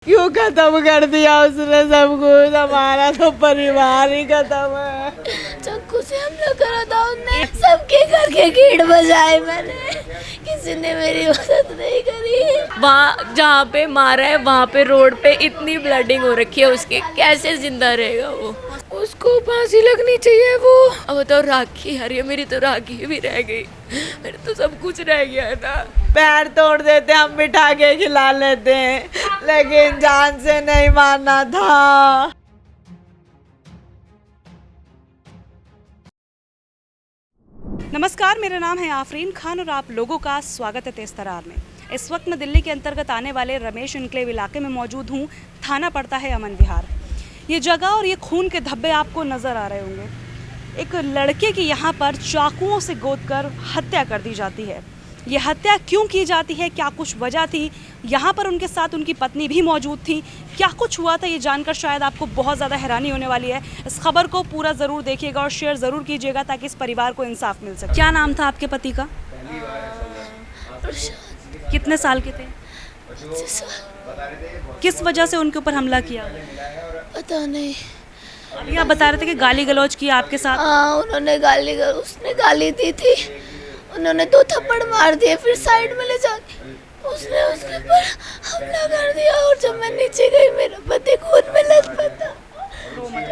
क्यों खत्म कर दिया उसने सब कुछ। हमारा तो परिवार ही खत्म है। चाकू से हमला करा था उसने, सबके घर के कीड़ बजाए मैंने, किसी ने मेरी मदद नहीं करी। वहाँ जहाँ पे मारा है वहाँ पे रोड पे इतनी ब्लडिंग हो रखी है उसके, कैसे जिंदा रहेगा वो। उसको फांसी लगनी चाहिए वो। अब तो राखी यार, ये मेरी तो राखी भी रह गई, मेरे तो सब कुछ रह गया था। पैर तोड़ देते हम बिठा के खिला लेते हैं, लेकिन जान से नहीं मारना था। नमस्कार, मेरा नाम है आफरीन खान और आप लोगों का स्वागत है तेज तरार में। इस वक्त मैं दिल्ली के अंतर्गत आने वाले रमेश इनक्लेव इलाके में मौजूद हूँ। थाना पड़ता है अमन विहार। ये जगह और ये खून के धब्बे आपको नज़र आ रहे होंगे। एक लड़के की यहाँ पर चाकुओं से गोदकर हत्या कर दी जाती है। ये हत्या क्यों की जाती है, क्या कुछ वजह थी, यहाँ पर उनके साथ उनकी पत्नी भी मौजूद थी, क्या कुछ हुआ था, ये जानकर शायद आपको बहुत ज़्यादा हैरानी होने वाली है। इस खबर को पूरा ज़रूर देखिएगा और शेयर ज़रूर कीजिएगा ताकि इस परिवार को इंसाफ मिल सके। क्या नाम था आपके पति का? कितने साल के थे? 25 साल। किस वजह से उनके ऊपर हमला किया? पता नहीं। अभी आप बता रहे थे कि गाली गलौज किया आपके साथ। हाँ, उसने गाली दी थी, उन्होंने 2 थप्पड़ मार दिए, फिर साइड में ले जाके उसने उसके पर हमला कर दिया। और जब मैं नीचे गई मेरा पति खून में लथपथ था। मैं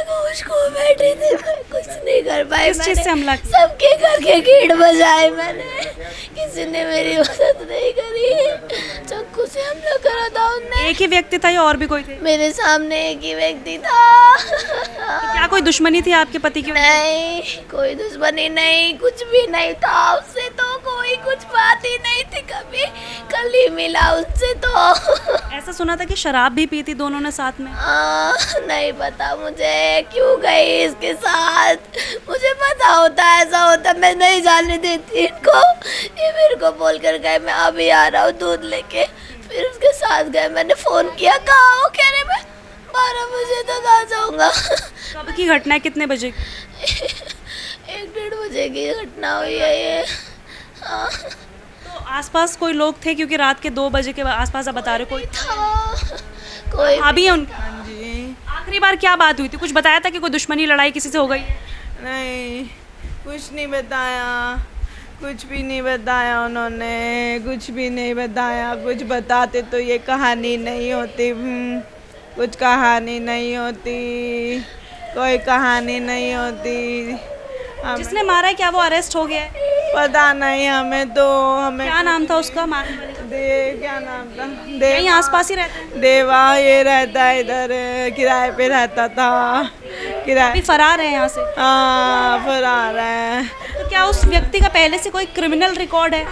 होश खो बैठी थी, मैं कुछ नहीं कर पाई। किस चीज़ से हमला किया? सबके घर के कीड़ बजाए मैंने, किसी ने मेरी मदद नहीं करी। चाकू से हमला करा था उसने। एक ही व्यक्ति था या और भी कोई थे? मेरे सामने एक ही व्यक्ति था। क्या कोई दुश्मनी थी आपके पति की? नहीं, कोई दुश्मनी नहीं, कुछ भी नहीं था उससे, तो कोई कुछ बात ही नहीं थी, कभी कल ही मिला उससे। तो ऐसा सुना था कि शराब भी पी थी दोनों ने साथ में। नहीं पता मुझे क्यों गई इसके साथ, मुझे पता होता ऐसा होता, मैं नहीं जाने देती इनको। ये मेरे को बोल कर गए मैं अभी आ रहा हूँ दूध लेके, फिर उसके साथ गए। मैंने फ़ोन किया, कहाँ हो? कह रहे मैं 12 बजे तक आ जाऊँगा। कब की घटना है, कितने बजे? 1-1:30 बजे की घटना हुई है ये। हाँ। तो आसपास कोई लोग थे, क्योंकि रात के 2 बजे के आसपास आप बता रहे हो कोई था कोई? अभी है उनकी? हाँ जी। आखिरी बार क्या बात हुई थी? कुछ बताया था कि कोई दुश्मनी लड़ाई किसी से हो गई? नहीं, कुछ नहीं बताया, कुछ भी नहीं बताया उन्होंने, कुछ भी नहीं बताया। कुछ बताते तो ये कहानी नहीं होती। कुछ कहानी नहीं होती, कोई कहानी नहीं होती। जिसने मारा है क्या वो अरेस्ट हो गया है? पता नहीं हमें तो। हमें क्या नाम था उसका मारने वाले का? क्या नाम था? यहीं आसपास ही रहता है? देवा। ये रहता है इधर, किराए पे रहता था। अभी किराए। फरार है यहाँ से? हाँ, फरार है। तो क्या उस व्यक्ति का पहले से कोई क्रिमिनल रिकॉर्ड है?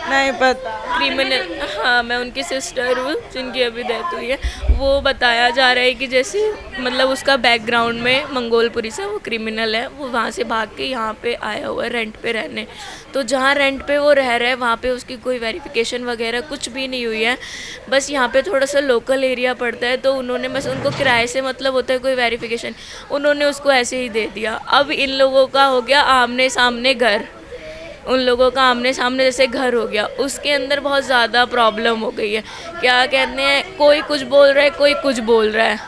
नहीं पता। क्रिमिनल, हाँ, मैं उनकी सिस्टर हूँ जिनकी अभी डेथ हुई है। वो बताया जा रहा है कि जैसे मतलब उसका बैकग्राउंड में मंगोलपुरी से वो क्रिमिनल है, वो वहाँ से भाग के यहाँ पे आया हुआ है रेंट पे रहने। तो जहाँ रेंट पे वो रह रहा है वहाँ पे उसकी कोई वेरिफिकेशन वगैरह कुछ भी नहीं हुई है। बस यहाँ पे थोड़ा सा लोकल एरिया पड़ता है, तो उन्होंने बस उनको किराए से मतलब होता है कोई वेरिफिकेशन, उन्होंने उसको ऐसे ही दे दिया। अब इन लोगों का हो गया आमने सामने घर, उन लोगों का आमने सामने जैसे घर हो गया, उसके अंदर बहुत ज़्यादा प्रॉब्लम हो गई है। क्या कहते हैं, कोई कुछ बोल रहा है, कोई कुछ बोल रहा है।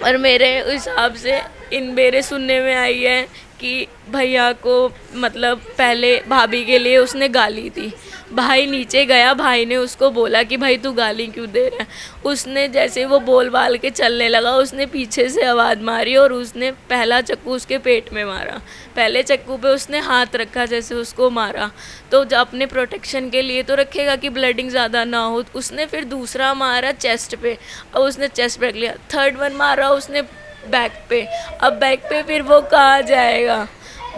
और मेरे हिसाब से मेरे सुनने में आई है कि भैया को मतलब पहले भाभी के लिए उसने गाली दी। भाई नीचे गया, भाई ने उसको बोला कि भाई तू गाली क्यों दे रहा है। उसने जैसे वो बोल बाल के चलने लगा, उसने पीछे से आवाज़ मारी और उसने पहला चक्कू उसके पेट में मारा। पहले चक्कू पे उसने हाथ रखा, जैसे उसको मारा। तो जब अपने प्रोटेक्शन के लिए तो रखेगा कि ब्लडिंग ज़्यादा ना हो। उसने फिर दूसरा मारा चेस्ट पे, और उसने चेस्ट पे रख लिया। थर्ड वन मारा उसने बैक पे। अब बैक पे फिर वो कहाँ जाएगा?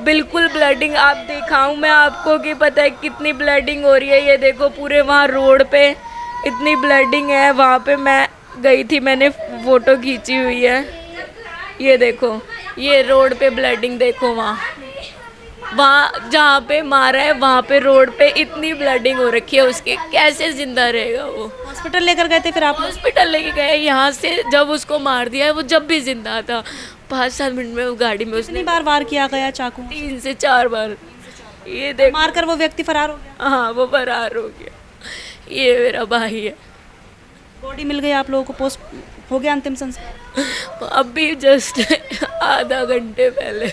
बिल्कुल ब्लडिंग, आप दिखाऊं मैं आपको कि पता है कितनी ब्लडिंग हो रही है। ये देखो पूरे वहाँ रोड पे इतनी ब्लडिंग है। वहाँ पे मैं गई थी, मैंने फ़ोटो खींची हुई है। ये देखो, ये रोड पे ब्लडिंग देखो। वहाँ जहाँ पे मारा है वहाँ पे रोड पे इतनी ब्लडिंग हो रखी है उसके, कैसे ज़िंदा रहेगा वो? हॉस्पिटल लेकर गए थे फिर आप? हॉस्पिटल लेके गए। यहाँ से जब उसको मार दिया है, वो जब भी जिंदा था, 5-7 मिनट में वो गाड़ी में उसने कितनी बार वार किया गया चाकू? 3 से 4 बार। ये देख, मारकर वो व्यक्ति फरार हो गया? हाँ, वो फरार हो गया। ये मेरा भाई है। बॉडी मिल गई आप लोगों को, पोस्ट हो गया अंतिम संस्कार? अभी जस्ट आधा घंटे पहले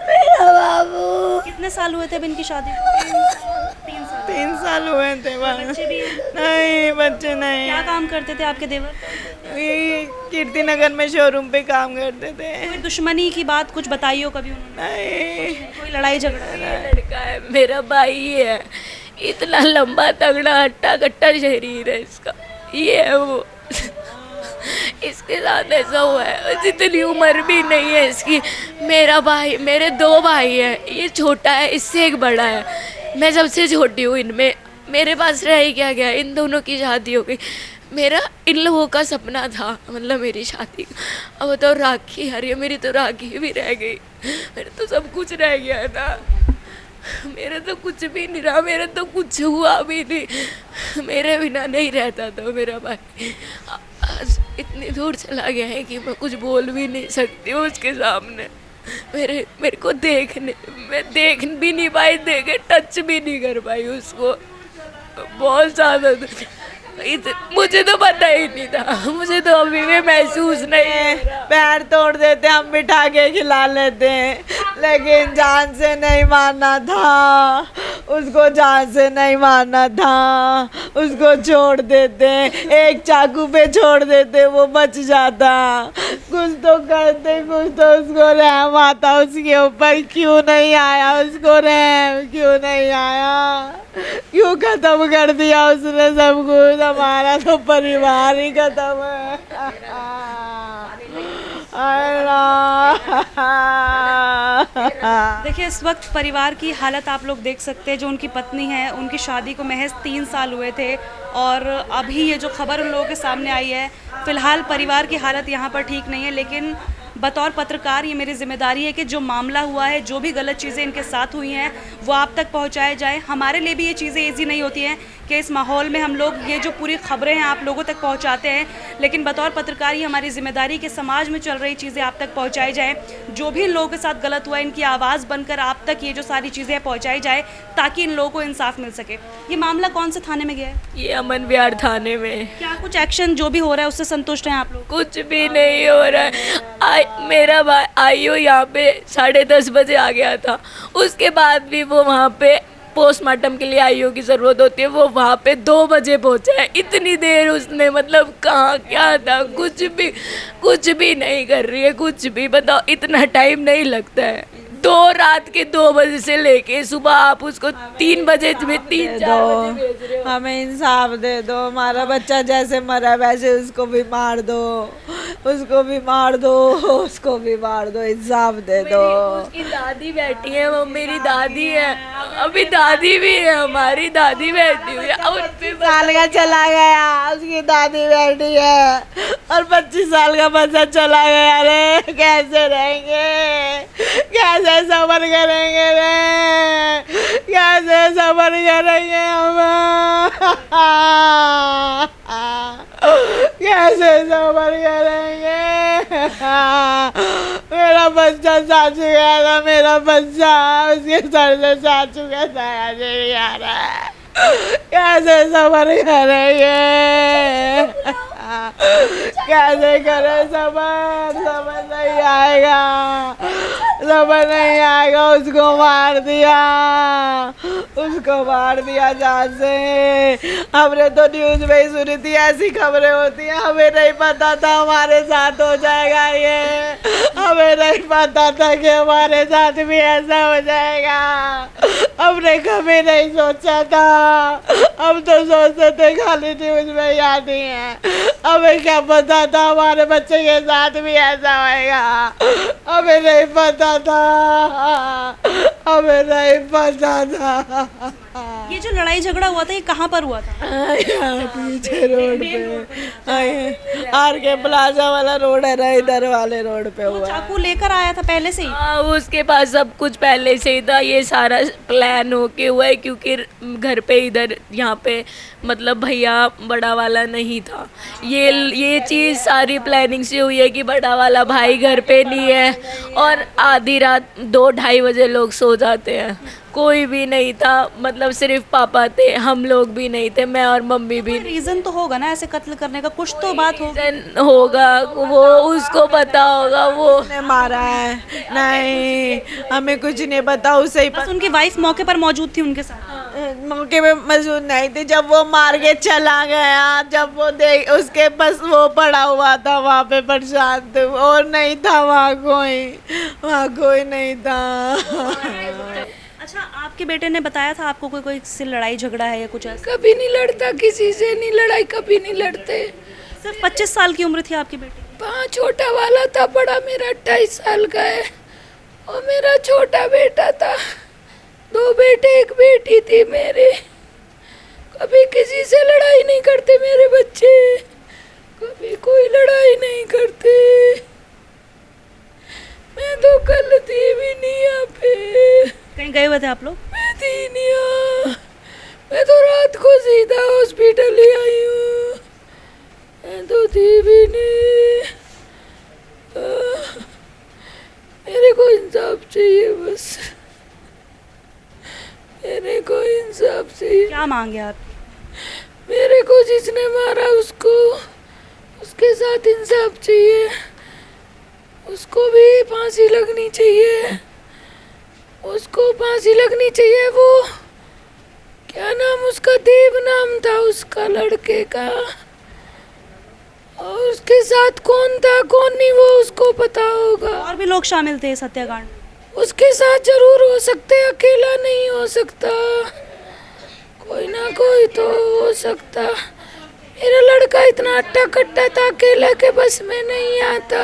मेरा बाबू। कितने साल हुए थे अब इनकी शादी को? 3 साल हुए थे बस। बच्चे भी हैं? नहीं बच्चे नहीं। क्या काम करते थे आपके देवर? ये कीर्ति नगर में शोरूम पे काम करते थे। कोई दुश्मनी की बात कुछ बताई हो कभी उन्होंने? नहीं कोई लड़ाई झगड़ा? लड़का है, मेरा भाई है। इतना लंबा तगड़ा हट्टा कट्टा शरीर है इसका, ये है वो। इसके साथ ऐसा हुआ है, जितनी उम्र भी नहीं है इसकी। मेरा भाई, मेरे 2 भाई हैं, ये छोटा है, इससे एक बड़ा है, मैं सबसे छोटी हूँ इनमें। मेरे पास रह ही क्या गया, इन दोनों की शादी हो गई। मेरा इन लोगों का सपना था, मतलब मेरी शादी। अब तो राखी आ रही है, मेरी तो राखी भी रह गई, मेरे तो सब कुछ रह गया था। मेरे तो कुछ भी नहीं रहा, मेरे तो कुछ हुआ भी नहीं। मेरे बिना नहीं रहता था मेरा भाई। आज इतनी दूर चला गया है कि मैं कुछ बोल भी नहीं सकती हूँ उसके सामने। मेरे को मैं देख भी नहीं पाई, देखे टच भी नहीं कर पाई उसको। बहुत ज़्यादा मुझे तो पता ही नहीं था, मुझे तो अभी भी महसूस नहीं है। पैर तोड़ देते हम बिठा के खिला लेते हैं, लेकिन जान से नहीं मारना था उसको, जान से नहीं मारना था उसको। छोड़ देते, एक चाकू पे छोड़ देते, वो बच जाता। कुछ तो करते, कुछ तो उसको रहम आता उसके ऊपर। क्यों नहीं आया उसको रहम, क्यों नहीं आया? क्यों खत्म कर दिया उसने सब कुछ? हमारा तो परिवार ही खत्म है। देखिए, इस वक्त परिवार की हालत आप लोग देख सकते हैं। जो उनकी पत्नी है, उनकी शादी को महज 3 साल हुए थे और अभी ये जो खबर उन लोगों के सामने आई है, फ़िलहाल परिवार की हालत यहाँ पर ठीक नहीं है। लेकिन बतौर पत्रकार ये मेरी जिम्मेदारी है कि जो मामला हुआ है, जो भी गलत चीज़ें इनके साथ हुई हैं, वो आप तक पहुँचाए जाएँ। हमारे लिए भी ये चीज़ें ईजी नहीं होती हैं कि इस माहौल में हम लोग ये जो पूरी खबरें हैं आप लोगों तक पहुंचाते हैं, लेकिन बतौर पत्रकार ये हमारी जिम्मेदारी कि समाज में चल रही चीज़ें आप तक पहुंचाई जाएं। जो भी इन लोगों के साथ गलत हुआ है, इनकी आवाज़ बनकर आप तक ये जो सारी चीज़ें पहुंचाई जाए, ताकि इन लोगों को इंसाफ मिल सके। ये मामला कौन से थाने में गया है? ये अमन विहार थाने में। क्या कुछ एक्शन जो भी हो रहा है उससे संतुष्ट हैं आप लोग? कुछ भी नहीं हो रहा है। मेरा भाई आईओ यहाँ पे 10:30 बजे आ गया था, उसके बाद भी वो वहाँ पे पोस्टमार्टम के लिए आईओ की ज़रूरत होती है, वो वहाँ पे 2 बजे पहुँचा है। इतनी देर उसने, मतलब कहाँ क्या था, कुछ भी नहीं कर रही है, कुछ भी। बताओ, इतना टाइम नहीं लगता है। रात के 2 बजे से लेके सुबह आप उसको 3 बजे में 3-4 बजे भेज रहे हो। हमें इंसाफ दे दो। हमारा बच्चा जैसे मरा वैसे उसको भी मार दो, उसको भी मार दो, उसको भी मार दो, इंसाफ दे दो। उसकी दादी बैठी है, वो मेरी दादी है, अभी दादी भी है, हमारी दादी बैठी हुई है। और 25 साल का चला गया, उसकी दादी बैठी है, और 25 साल का बच्चा चला गया। रे कैसे रहेंगे, कैसे सबर करेंगे रे, कैसे सबर करेंगे हम? कैसे सबर करेंगे? मेरा बच्चा साचू गया था, मेरा बच्चा उसके सर से साचू का साया नहीं आ रहा है। कैसे सबर करेंगे? कैसे करे सबर? समझ नहीं आएगा, समझ नहीं आएगा। उसको मार दिया, उसको मार दिया जान से। हमने तो न्यूज़ में ही सुनी थी, ऐसी खबरें होती हैं। हमें नहीं पता था हमारे साथ हो जाएगा ये, हमें नहीं पता था कि हमारे साथ भी ऐसा हो जाएगा। हमने कभी नहीं सोचा था, हम तो सोचते थे खाली न्यूज़ में ही आती है। हमें क्या पता था हमारे बच्चे के साथ भी ऐसा होएगा? हमें नहीं पता था, हमें नहीं पता था। ये जो लड़ाई झगड़ा हुआ था, ये कहाँ पर हुआ था? यहाँ पीछे रोड पे, आर के प्लाजा वाला रोड है ना, इधर वाले रोड पे हुआ। चाकू लेकर आया था पहले से ही? हाँ, उसके पास सब कुछ पहले से ही था। ये सारा प्लान होके हुआ है, क्योंकि घर पे इधर यहाँ पे मतलब भैया बड़ा वाला नहीं था। ये चीज़ सारी प्लानिंग से हुई है कि बड़ा वाला भाई घर पे नहीं है, और आधी रात 2-2:30 बजे लोग सो जाते हैं। कोई भी नहीं था, मतलब सिर्फ पापा थे, हम लोग भी नहीं थे, मैं और मम्मी भी नहीं। रीज़न तो होगा ना ऐसे कत्ल करने का, कुछ तो बात होगी। रीज़न होगा, वो उसको पता होगा, वो उसने मारा है। नहीं, हमें कुछ नहीं पता, उसे ही बस उनकी वाइफ मौके पर मौजूद थी उनके साथ। मौके पे मौजूद नहीं थी जब वो मार के चला गया, जब वो देख उसके बस वो पड़ा हुआ था वहाँ पे प्रशांत, और नहीं था वहाँ कोई नहीं था। अच्छा, आपके बेटे ने बताया था आपको कोई से लड़ाई झगड़ा है या कुछ ऐसा? कभी नहीं लड़ता, किसी से नहीं लड़ाई, कभी नहीं लड़ते। सिर्फ 25 साल की उम्र थी आपके बेटे की। 5 छोटा वाला था, बड़ा मेरा 28 साल का है, और मेरा छोटा बेटा था। 2 बेटे 1 बेटी थी मेरे। कभी किसी से लड़ाई नहीं करते मेरे बच्चे, कभी कोई लड़ाई नहीं करते। मैं तो कल थी भी नहीं यहाँ पे, कहीं गए हुए थे आप लोग? मैं थी नहीं यहाँ, मैं तो रात को सीधा हॉस्पिटल ही आई हूँ, मैं तो थी भी नहीं। मेरे को इंसाफ चाहिए बस, मेरे को इंसाफ चाहिए। क्या मांगे आप? मेरे को जिसने मारा उसके साथ इंसाफ चाहिए, उसको भी फांसी लगनी चाहिए, उसको फांसी लगनी चाहिए। वो क्या नाम उसका, देव नाम था उसका लड़के का, और उसके साथ कौन था कौन नहीं वो उसको पता होगा। और भी लोग शामिल थे इस हत्याकांड में? उसके साथ जरूर हो सकते, अकेला नहीं हो सकता, कोई ना कोई तो हो सकता। मेरा लड़का इतना अट्टा कट्टा था, अकेले के बस में नहीं आता।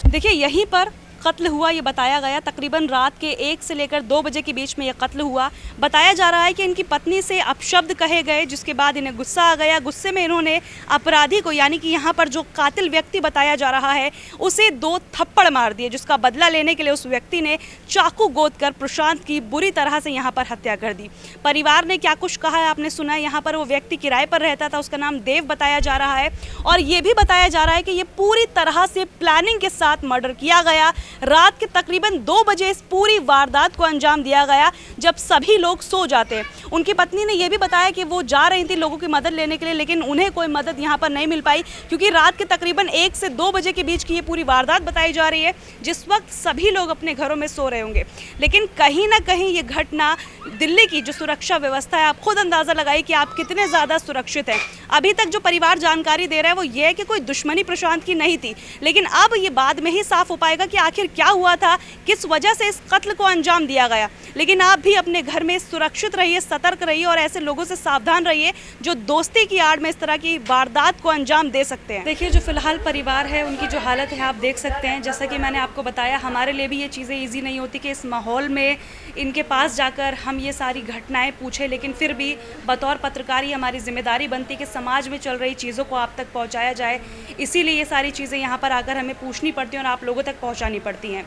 देखिए, यहीं पर कत्ल हुआ ये बताया गया। तकरीबन रात के 1 से लेकर 2 बजे के बीच में ये कत्ल हुआ। बताया जा रहा है कि इनकी पत्नी से अपशब्द कहे गए, जिसके बाद इन्हें गुस्सा आ गया। गुस्से में इन्होंने अपराधी को, यानी कि यहाँ पर जो कातिल व्यक्ति बताया जा रहा है, उसे 2 थप्पड़ मार दिए, जिसका बदला लेने के लिए उस व्यक्ति ने चाकू गोदकर प्रशांत की बुरी तरह से यहाँ पर हत्या कर दी। परिवार ने क्या कुछ कहा है आपने सुना। यहाँ पर वो व्यक्ति किराए पर रहता था, उसका नाम देव बताया जा रहा है, और ये भी बताया जा रहा है कि ये पूरी तरह से प्लानिंग के साथ मर्डर किया गया। रात के तकरीबन 2 बजे इस पूरी वारदात को अंजाम दिया गया, जब सभी लोग सो जाते। उनकी पत्नी ने यह भी बताया कि वो जा रही थी लोगों की मदद लेने के लिए, लेकिन उन्हें कोई मदद यहाँ पर नहीं मिल पाई, क्योंकि रात के तकरीबन 1 से 2 बजे के बीच की ये पूरी वारदात बताई जा रही है, जिस वक्त सभी लोग अपने घरों में सो रहे होंगे। लेकिन कहीं ना कहीं ये घटना, दिल्ली की जो सुरक्षा व्यवस्था है, आप खुद अंदाज़ा लगाइए कि आप कितने ज़्यादा सुरक्षित हैं। अभी तक जो परिवार जानकारी दे रहा है वो ये है कि कोई दुश्मनी प्रशांत की नहीं थी, लेकिन अब ये बाद में ही साफ हो पाएगा कि आखिर क्या हुआ था, किस वजह से इस कत्ल को अंजाम दिया गया। लेकिन आप भी अपने घर में सुरक्षित रहिए, सतर्क रहिए, और ऐसे लोगों से सावधान रहिए जो दोस्ती की आड़ में इस तरह की वारदात को अंजाम दे सकते हैं। देखिए, जो फिलहाल परिवार है उनकी जो हालत है आप देख सकते हैं। जैसा कि मैंने आपको बताया, हमारे लिए भी ये चीज़ें ईजी नहीं होती कि इस माहौल में इनके पास जाकर हम ये सारी घटनाएं पूछें, लेकिन फिर भी बतौर पत्रकार ही हमारी जिम्मेदारी बनती है कि समाज में चल रही चीज़ों को आप तक पहुंचाया जाए। इसीलिए ये सारी चीज़ें यहाँ पर आकर हमें पूछनी पड़ती हैं और आप लोगों तक पहुँचानी पड़ती हैं।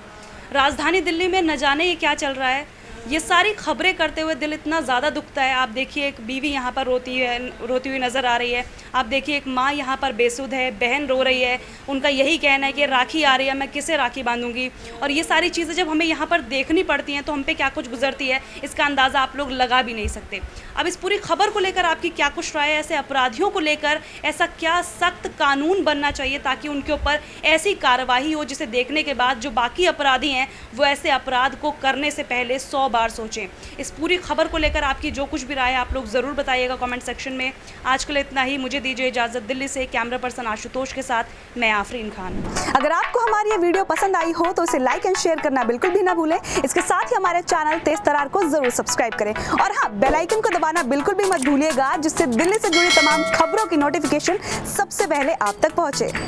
राजधानी दिल्ली में न जाने ये क्या चल रहा है, ये सारी खबरें करते हुए दिल इतना ज़्यादा दुखता है। आप देखिए, एक बीवी यहाँ पर रोती हुई नज़र आ रही है। आप देखिए, एक माँ यहाँ पर बेसुध है, बहन रो रही है। उनका यही कहना है कि राखी आ रही है, मैं किसे राखी बांधूंगी। और ये सारी चीज़ें जब हमें यहाँ पर देखनी पड़ती हैं तो हम पे क्या कुछ गुजरती है, इसका अंदाज़ा आप लोग लगा भी नहीं सकते। अब इस पूरी खबर को लेकर आपकी क्या कुछ राय है? ऐसे अपराधियों को लेकर ऐसा क्या सख्त कानून बनना चाहिए ताकि उनके ऊपर ऐसी कार्रवाई हो जिसे देखने के बाद जो बाकी अपराधी हैं वो ऐसे अपराध को करने से पहले 100 बार सोचें। इस पूरी खबर को लेकर आपकी जो कुछ भी राय है आप लोग ज़रूर बताइएगा कमेंट सेक्शन में। आज के लिए इतना ही, मुझे दीजिए इजाज़त। दिल्ली से कैमरा पर्सन आशुतोष के साथ मैं आफरीन खान। अगर आपको हमारी ये वीडियो पसंद आई हो तो इसे लाइक एंड शेयर करना बिल्कुल भी ना भूलें। इसके साथ ही हमारे चैनल तेज तरार को जरूर सब्सक्राइब करें, और हाँ, बेल आइकन को दबाना बिल्कुल भी मत भूलिएगा, जिससे दिल्ली से जुड़ी तमाम खबरों की नोटिफिकेशन सबसे पहले आप तक पहुंचे।